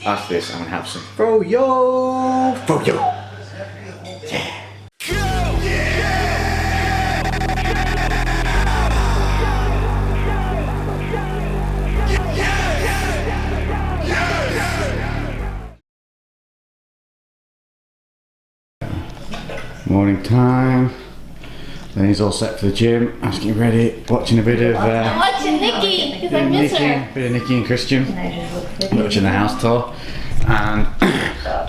after this I'm gonna have some froyo. Yeah. Morning time. Then he's all set for the gym. I was getting ready, watching a bit of. Watching Nikki, because I miss her. Bit of Nikki and Christian. Watching the house tour. And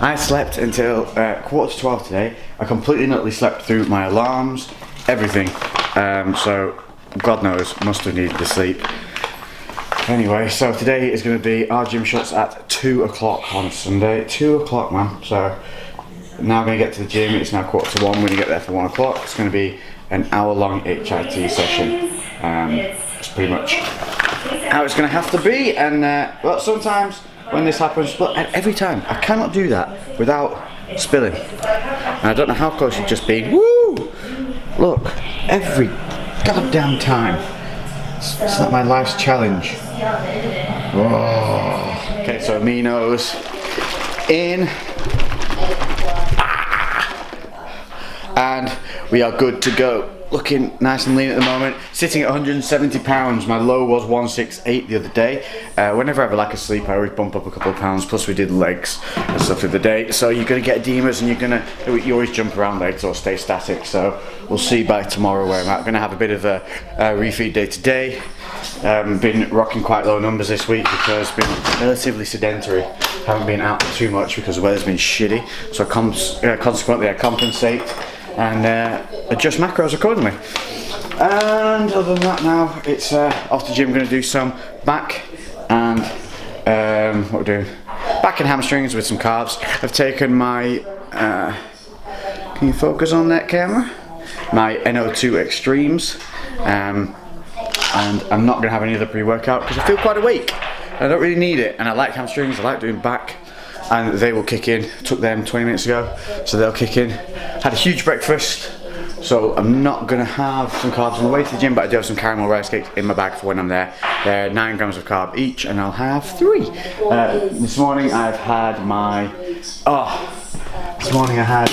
I slept until 11:45 today. I completely and utterly slept through my alarms, everything. So God knows, must have needed the sleep. Anyway, so today is going to be our gym shuts at 2 o'clock on Sunday. 2 o'clock, man. So now I'm going to get to the gym. It's now 1:45. We're going to get there for 1 o'clock. It's going to be an hour-long HIIT session. It's pretty much how it's going to have to be. And well, sometimes when this happens, but every time I cannot do that without spilling. And I don't know how close it's just been. Woo! Look, every goddamn time. It's like my life's challenge. Oh. Okay, so Minos in. And we are good to go. Looking nice and lean at the moment. Sitting at 170 pounds. My low was 168 the other day. Whenever I have a lack of sleep, I always bump up a couple of pounds. Plus we did legs and stuff the other day. So you're gonna get edemas and you always jump around legs or stay static. So we'll see by tomorrow where I'm at. I'm gonna have a bit of a refeed day today. Been rocking quite low numbers this week because been relatively sedentary. Haven't been out too much because the weather's been shitty. So consequently I compensate and adjust macros accordingly. And other than that, now it's off to the gym. I'm going to do some back and what we're doing, back and hamstrings with some carbs. I've taken my can you focus on that camera? My NO2 Extremes, and I'm not going to have any other pre-workout because I feel quite awake. I don't really need it, and I like hamstrings. I like doing back. And they will kick in. Took them 20 minutes ago, so they'll kick in. Had a huge breakfast, so I'm not gonna have some carbs on the way to the gym, but I do have some caramel rice cakes in my bag for when I'm there. They're 9 grams of carb each, and I'll have 3. This morning I've had my, this morning I had,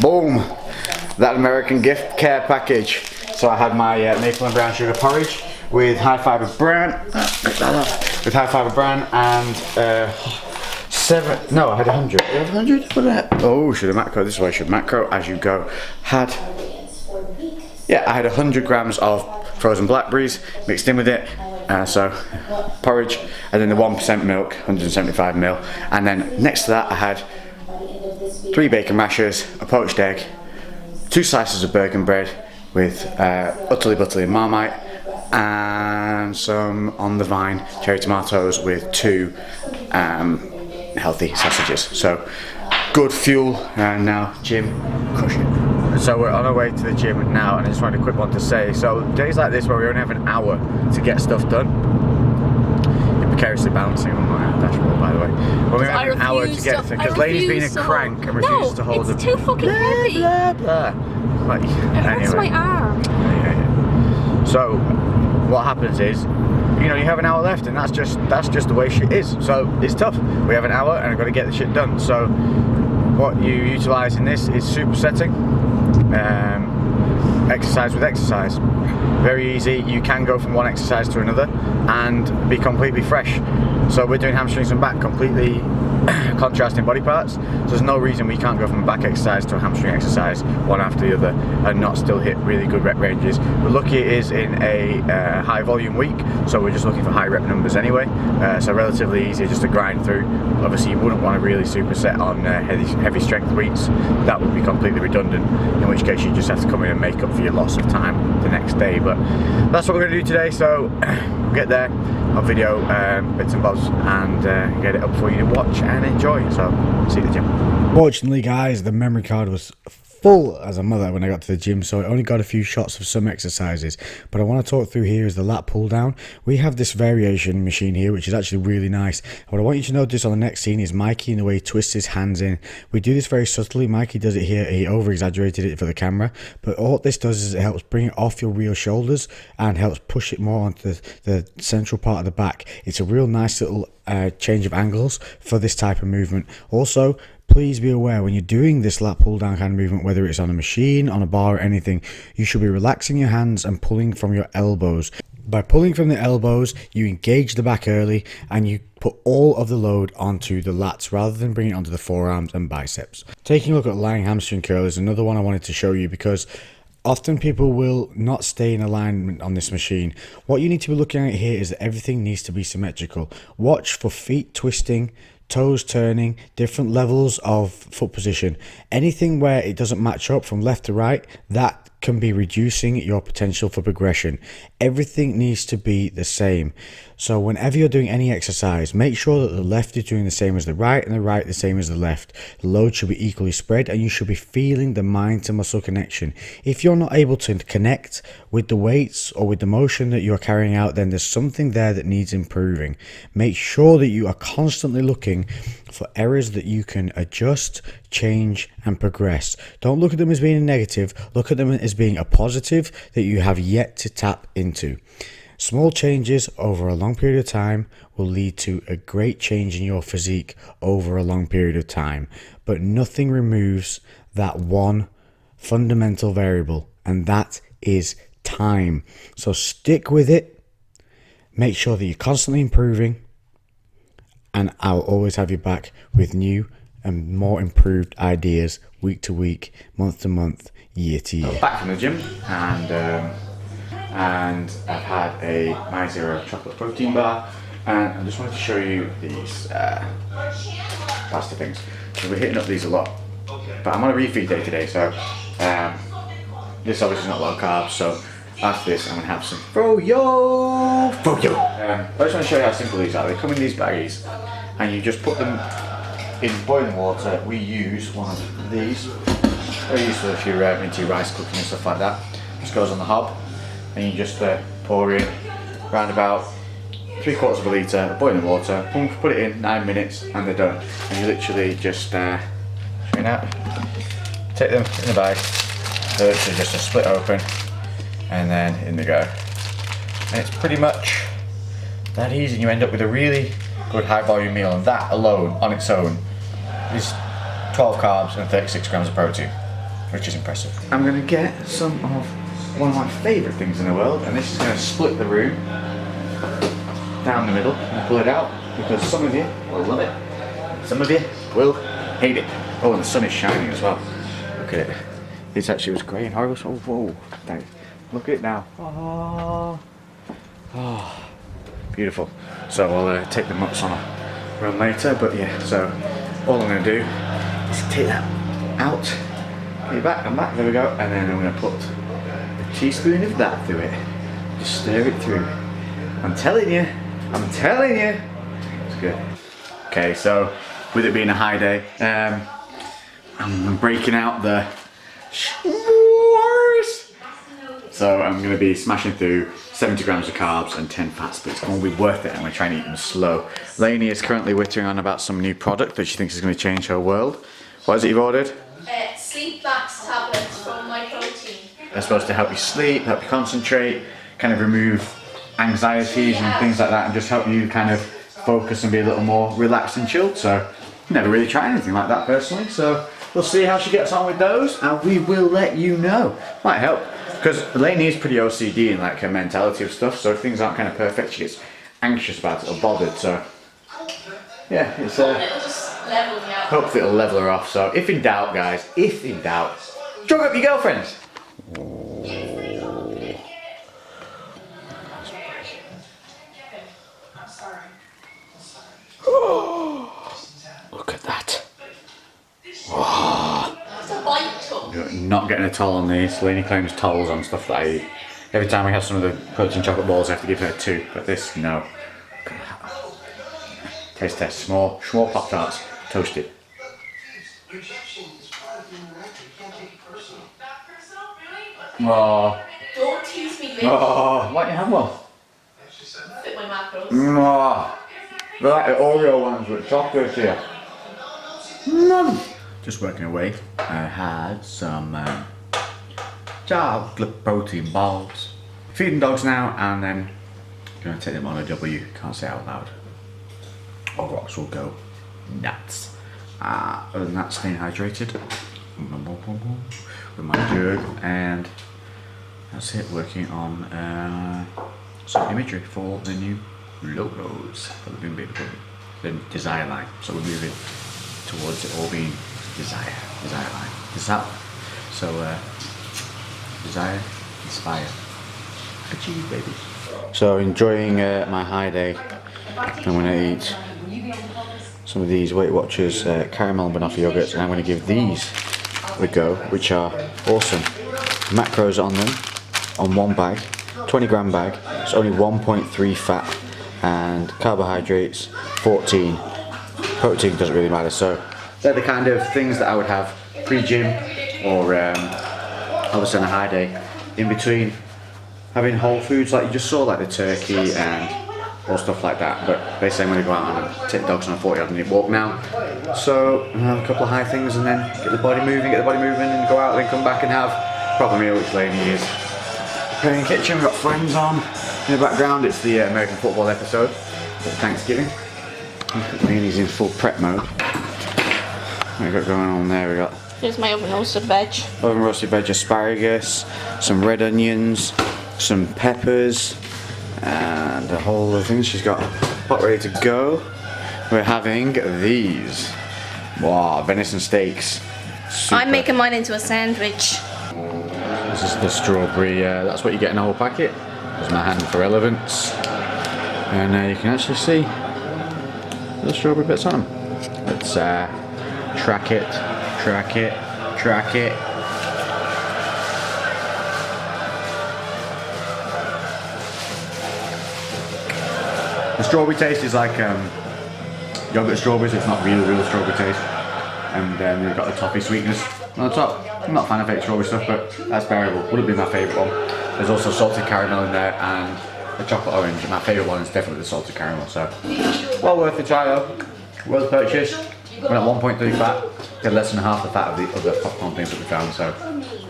boom, that American gift care package. So I had my maple and brown sugar porridge with high fiber bran, and I had 100. I had 100? What did I have? Oh, should have macro this way, should macro as you go. I had 100 grams of frozen blackberries mixed in with it. So porridge, and then the 1% milk, 175 ml. And then next to that I had 3 bacon rashers, a poached egg, 2 slices of Bergen bread with utterly butterly and Marmite, and some on the vine cherry tomatoes with 2 healthy sausages. So good fuel, and now gym, crush it. So we're on our way to the gym now, and I just wanted a quick one to say, so days like this where we only have an hour to get stuff done, you're precariously balancing on my dashboard by the way, when we have an hour to get things, because Lady's being a crank and refuses to hold it's too fucking heavy. Blah, blah. Like, it hurts my arm. So what happens is, you have an hour left, and that's just the way shit is. So it's tough. We have an hour, and I've got to get the shit done. So what you utilise in this is supersetting, exercise with exercise. Very easy. You can go from one exercise to another and be completely fresh. So we're doing hamstrings and back, completely contrasting body parts. So there's no reason we can't go from a back exercise to a hamstring exercise, one after the other, and not still hit really good rep ranges. We're lucky it is in a high volume week, so we're just looking for high rep numbers anyway. So relatively easy just to grind through. Obviously you wouldn't want to really superset on heavy strength weeks. That would be completely redundant, in which case you just have to come in and make up for your loss of time the next day. But that's what we're going to do today. So we'll get there, I'll video bits and bobs and get it up for you to watch and enjoy. So see you at the gym. Fortunately guys, the memory card was full as a mother when I got to the gym, so I only got a few shots of some exercises. But I want to talk through here is the lat pull down. We have this variation machine here which is actually really nice. What I want you to notice on the next scene is Mikey and the way he twists his hands in. We do this very subtly. Mikey does it here, he over exaggerated it for the camera, but all this does is it helps bring it off your real shoulders and helps push it more onto the central part of the back. It's a real nice little change of angles for this type of movement. Also, please be aware when you're doing this lat pull down kind of movement, whether it's on a machine, on a bar or anything, you should be relaxing your hands and pulling from your elbows. By pulling from the elbows, you engage the back early and you put all of the load onto the lats rather than bringing it onto the forearms and biceps. Taking a look at lying hamstring curl is another one I wanted to show you, because often people will not stay in alignment on this machine. What you need to be looking at here is that everything needs to be symmetrical. Watch for feet twisting, toes turning, different levels of foot position. Anything where it doesn't match up from left to right, that can be reducing your potential for progression. Everything needs to be the same. So whenever you're doing any exercise, make sure that the left is doing the same as the right and the right the same as the left. The load should be equally spread and you should be feeling the mind to muscle connection. If you're not able to connect with the weights or with the motion that you're carrying out, then there's something there that needs improving. Make sure that you are constantly looking for areas that you can adjust, change and progress. Don't look at them as being a negative, look at them as being a positive that you have yet to tap into. Small changes over a long period of time will lead to a great change in your physique over a long period of time, but nothing removes that one fundamental variable, and that is time. So stick with it, make sure that you're constantly improving, and I'll always have you back with new and more improved ideas week to week, month to month, year to year. Back from the gym, and I've had a My Zero chocolate protein bar, and I just wanted to show you these pasta things. So we're hitting up these a lot, but I'm on a refeed day today, so this obviously is not low carbs, so after this I'm going to have some froyo. I just want to show you how simple these are. They come in these baggies and you just put them in boiling water. We use one of these, very useful if you're into your rice cooking and stuff like that. Just goes on the hob and you just pour in around about 3/4 of a litre of boiling water, put it in 9 minutes and they're done. And you literally just strain out, take them in the bag, literally just a split open and then in they go. And it's pretty much that easy, and you end up with a really good high volume meal, and that alone on its own is 12 carbs and 36 grams of protein, which is impressive. I'm going to get some of one of my favourite things in the world, and this is going to split the room down the middle and pull it out, because some of you will love it, some of you will hate it. Oh, and the sun is shining as well. Look at it. This actually was grey and horrible. Oh, whoa. Thanks. Look at it now. Oh, beautiful. So I'll take the mutts on a run later, but yeah, so all I'm going to do is take that out, get it back, and back, there we go, and then I'm going to put a teaspoon of that through it, just stir it through. I'm telling you, it's good. Okay, so with it being a high day, I'm breaking out the s'mores. So I'm going to be smashing through 70 grams of carbs and 10 fats, but it's going to be worth it. I'm going to try and eat them slow. Lainey is currently whittering on about some new product that she thinks is going to change her world. What is it you've ordered? Sleep Max tablets from My Protein. They're supposed to help you sleep, help you concentrate, kind of remove anxieties and things like that, and just help you kind of focus and be a little more relaxed and chilled. So never really tried anything like that personally, so we'll see how she gets on with those and we will let you know. Might help, because Lainey is pretty OCD in like her mentality of stuff, so if things aren't kind of perfect she gets anxious about it or bothered. So yeah, it's it'll just level me out. hopefully it'll level her off. So if in doubt, guys, if in doubt, drug up your girlfriends. Look at that. Wow. That's a bite tub. You're not getting a toll on these. Lainey claims tolls on stuff that I eat. Every time we have some of the protein chocolate balls I have to give her 2, but this, no. Look at that. Taste test, small Pop-Tarts, toasted. Oh. Don't tease me, bitch. Oh, why don't you have one? Fit my macros. Oh. They're like the Oreo ones with chocolate here. Just working away. I had some chocolate protein balls. Feeding dogs now, and then gonna take them on a W. Can't say out loud. Rocks will go nuts. Other than that, staying hydrated with my jug, and that's it. Working on some imagery for the new logos for the Boom Baby Club, the Desire line. So we're moving towards it all being Desire line. Is that so? Desire, inspire, achieve, baby. So enjoying my high day. I'm going to eat some of these Weight Watchers caramel and banoffee yogurts, and I'm going to give these a go, which are awesome. Macros on them, on one bag, 20 gram bag. It's only 1.3 fat and carbohydrates 14. Protein doesn't really matter. So they're the kind of things that I would have pre-gym or obviously on a high day, in between having whole foods like you just saw, like the turkey and all stuff like that. But basically I'm going to go out and take the dogs on a 40 odd minute walk now. So I'm going to have a couple of high things and then get the body moving and go out, then come back and have a proper meal, which Lainey is preparing kitchen. We've got Friends on in the background. It's the American football episode for Thanksgiving. Lainey's in full prep mode. What have we got going on there? We got Here's my oven roasted veg. oven roasted veg, asparagus, some red onions, some peppers, and a whole lot of things. She's got pot ready to go. We're having these. Wow, venison steaks. Super. I'm making mine into a sandwich. This is the strawberry, that's what you get in a whole packet. There's my hand for relevance. And you can actually see the strawberry bits on them. Let's track it. The strawberry taste is like yogurt strawberries. It's not real strawberry taste. And then you've got the toffee sweetness on the top. I'm not a fan of fake strawberry stuff, but that's bearable. Wouldn't be my favourite one. There's also salted caramel in there and the chocolate orange. My favourite one is definitely the salted caramel. So well worth the try though. Worth purchase. We're at 1.3 fat. Get less than half the fat of the other popcorn things that we found. So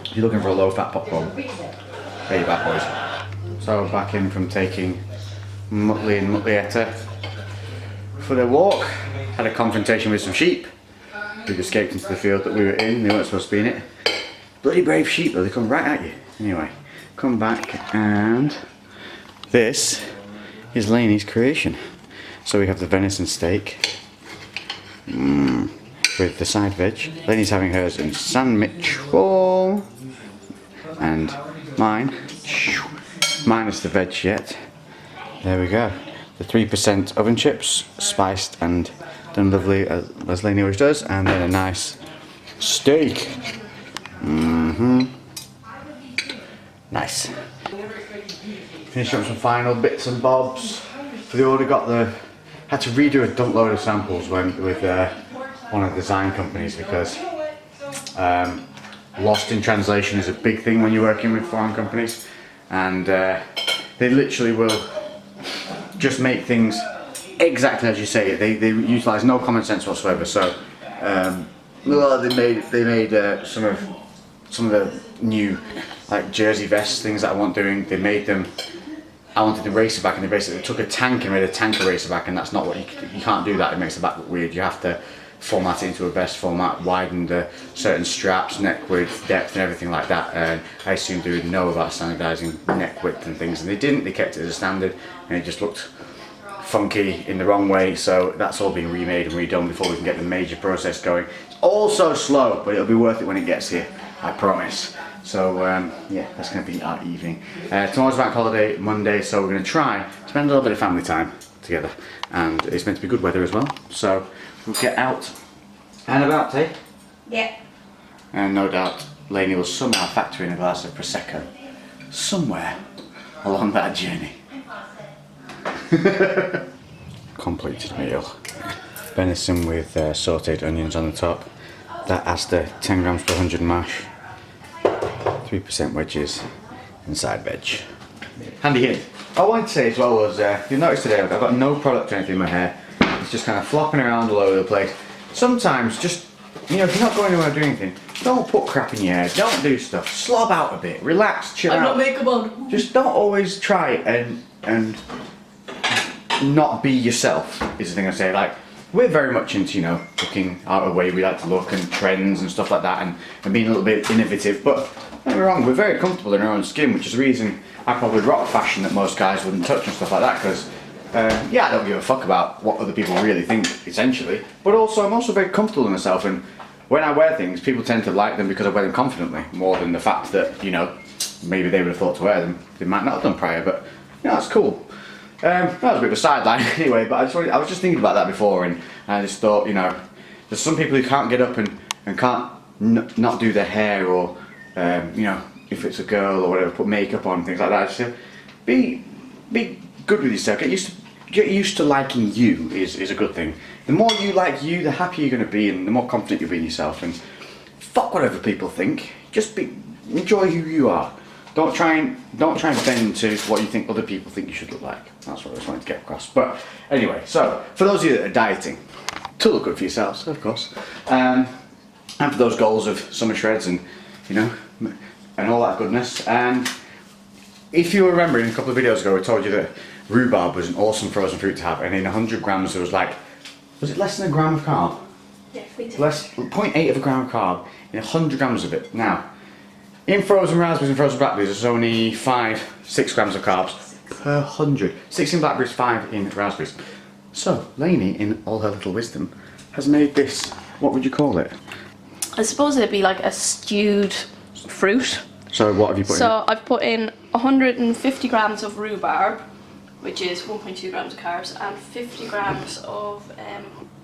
if you're looking for a low fat popcorn, there you bad boys. So back in from taking Muttley and Muttleyetta for their walk. Had a confrontation with some sheep who'd escaped into the field that we were in. They weren't supposed to be in it. Bloody brave sheep though, they come right at you. Anyway, come back, and this is Lainey's creation. So we have the venison steak with the side veg. Lainey's having hers in sandwich roll, and mine minus the veg yet. There we go. The 3% oven chips, spiced and done lovely as Lainey always does, and then a nice steak. Nice. Finish up some final bits and bobs for the order. Had to redo a dump load of samples with one of the design companies because lost in translation is a big thing when you're working with foreign companies, and they literally will just make things exactly as you say it. They utilise no common sense whatsoever. So they made some of the new like jersey vest things that I want doing. They made them. I wanted the racer back, and they basically took a tank and made a tanker racer back, and that's not what you can't do that. It makes the back look weird. You have to format it into a vest format, widen the certain straps, neck width, depth, and everything like that. And I assumed they would know about standardising neck width and things, and they didn't. They kept it as a standard, and it just looked funky in the wrong way. So that's all being remade and redone before we can get the major process going. It's all so slow, but it'll be worth it when it gets here, I promise. So yeah, that's going to be our evening. Tomorrow's bank holiday, Monday, so we're going to try to spend a little bit of family time together, and it's meant to be good weather as well, so we'll get out and about, eh? Yeah. And no doubt Lainey will somehow factor in a glass of Prosecco somewhere along that journey. Completed meal. Venison with sautéed onions on the top. That Asda 10 grams per 100 mash. 3% wedges and side veg. Handy hint. I wanted to say as well was, you'll notice today I've got no product or anything in my hair. It's just kind of flopping around all over the place. Sometimes just, if you're not going anywhere doing anything, don't put crap in your hair, don't do stuff. Slob out a bit, relax, chill out. I'm not makeup on. Just don't always try and not be yourself is the thing I say. Like, we're very much into, you know, looking out of the way we like to look and trends and stuff like that, and being a little bit innovative. But don't get me wrong, we're very comfortable in our own skin, which is the reason I probably rock fashion that most guys wouldn't touch and stuff like that. Because yeah, I don't give a fuck about what other people really think, essentially. But also, I'm also very comfortable in myself, and when I wear things, people tend to like them because I wear them confidently, more than the fact that, you know, maybe they would have thought to wear them. They might not have done prior, but you know, that's cool. That was a bit of a sideline anyway, but I was just thinking about that before, and I just thought, you know, there's some people who can't get up and can't not do their hair, or you know, if it's a girl or whatever, put makeup on, things like that. Just be good with yourself. Get used to liking you is a good thing. The more you like you, the happier you're going to be, and the more confident you'll be in yourself. And fuck whatever people think. Just enjoy who you are. Don't try and bend to what you think other people think you should look like. That's what I just wanted to get across. But anyway, so for those of you that are dieting, to look good for yourselves, of course, and for those goals of summer shreds and, you know, and all that goodness. And if you remember, in a couple of videos ago, I told you that rhubarb was an awesome frozen fruit to have, and in 100 grams there was like, was it less than a gram of carb? Yeah, we did. Less, 0.8 of a gram of carb in 100 grams of it. Now, in frozen raspberries and frozen blackberries, there's only 6 grams of carbs per 100. 6 in blackberries, 5 in raspberries. So, Lainey, in all her little wisdom, has made this, what would you call it? I suppose it'd be like a stewed fruit. So what have you put in? So I've put in 150 grams of rhubarb, which is 1.2 grams of carbs, and 50 grams of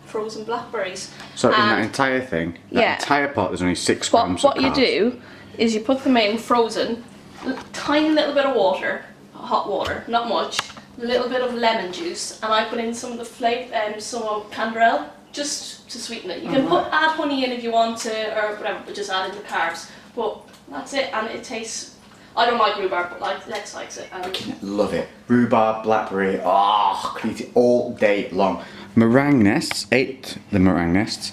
frozen blackberries. So in that And entire thing, that yeah. entire pot, there's only 6 grams what of you carbs. do is you put them in frozen, tiny little bit of water, hot water, not much, a little bit of lemon juice, and I put in some of the some of canderel, just to sweeten it. You can add honey in if you want to, or whatever, but just add in the carbs. But that's it, and it tastes. I don't like rhubarb, but like Lex likes it. Love it. Rhubarb, blackberry, can eat it all day long. Meringue nests, ate the meringue nests.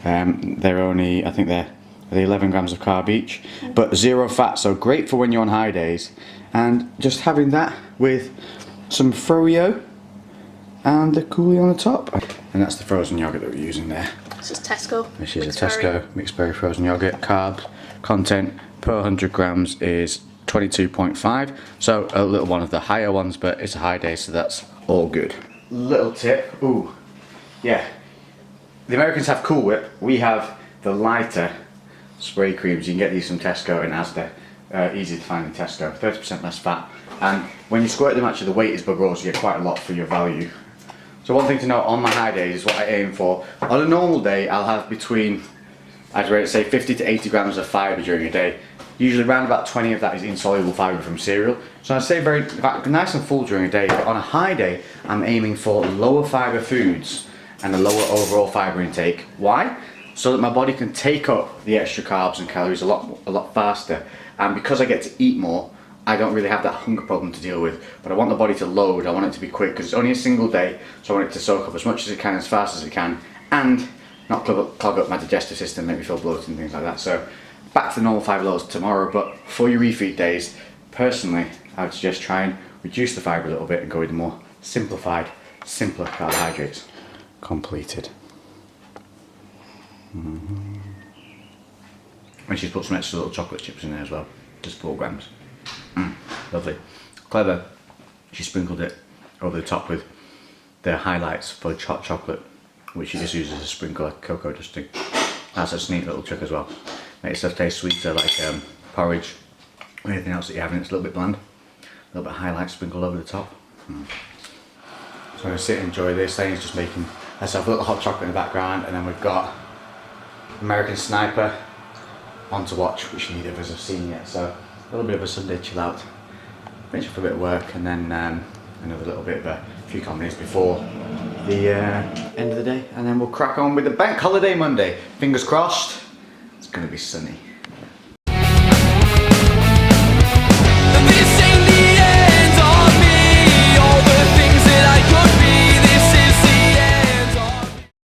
They're only, I think they're 11 grams of carb each, but 0 fat, so great for when you're on high days. And just having that with some froyo and the coulis on the top. And that's the frozen yogurt that we're using there. This is Tesco. This is a Tesco mixed berry frozen yogurt. Carb content per 100 grams is 22.5, so a little one of the higher ones, but it's a high day, so that's all good. Little tip, yeah, the Americans have Cool Whip, we have the lighter spray creams. You can get these from Tesco and Asda, easy to find in Tesco, 30% less fat, and when you squirt them, actually the weight is bug rolls, you get quite a lot for your value. So one thing to note on my high days is what I aim for. On a normal day, I'll have between, I'd rate say 50 to 80 grams of fibre during a day. Usually around about 20 of that is insoluble fibre from cereal. So I'd say nice and full during a day. But on a high day, I'm aiming for lower fibre foods and a lower overall fibre intake. Why? So that my body can take up the extra carbs and calories a lot faster. And because I get to eat more, I don't really have that hunger problem to deal with. But I want the body to load, I want it to be quick, because it's only a single day, so I want it to soak up as much as it can, as fast as it can, and not clog up my digestive system, make me feel bloated and things like that. So back to the normal 5 loads tomorrow, but for your refeed days, personally, I would suggest try and reduce the fibre a little bit and go with more simplified, simpler carbohydrates. Completed. And she's put some extra little chocolate chips in there as well, just 4 grams. Lovely. Clever. She sprinkled it over the top with the highlights for hot chocolate, which she just uses as a sprinkle, like cocoa dusting. That's a neat little trick as well. Makes stuff taste sweeter, like porridge or anything else that you're having. It's a little bit bland. A little bit of highlight sprinkled over the top. So I'm going to sit and enjoy this. Lane's just making herself a little hot chocolate in the background, and then we've got American Sniper on to watch, which neither of us have seen yet. So a little bit of a Sunday chill out. Finish off a bit of work, and then another little bit of a few comedies before the end of the day, and then we'll crack on with the bank holiday Monday. Fingers crossed, it's going to be sunny.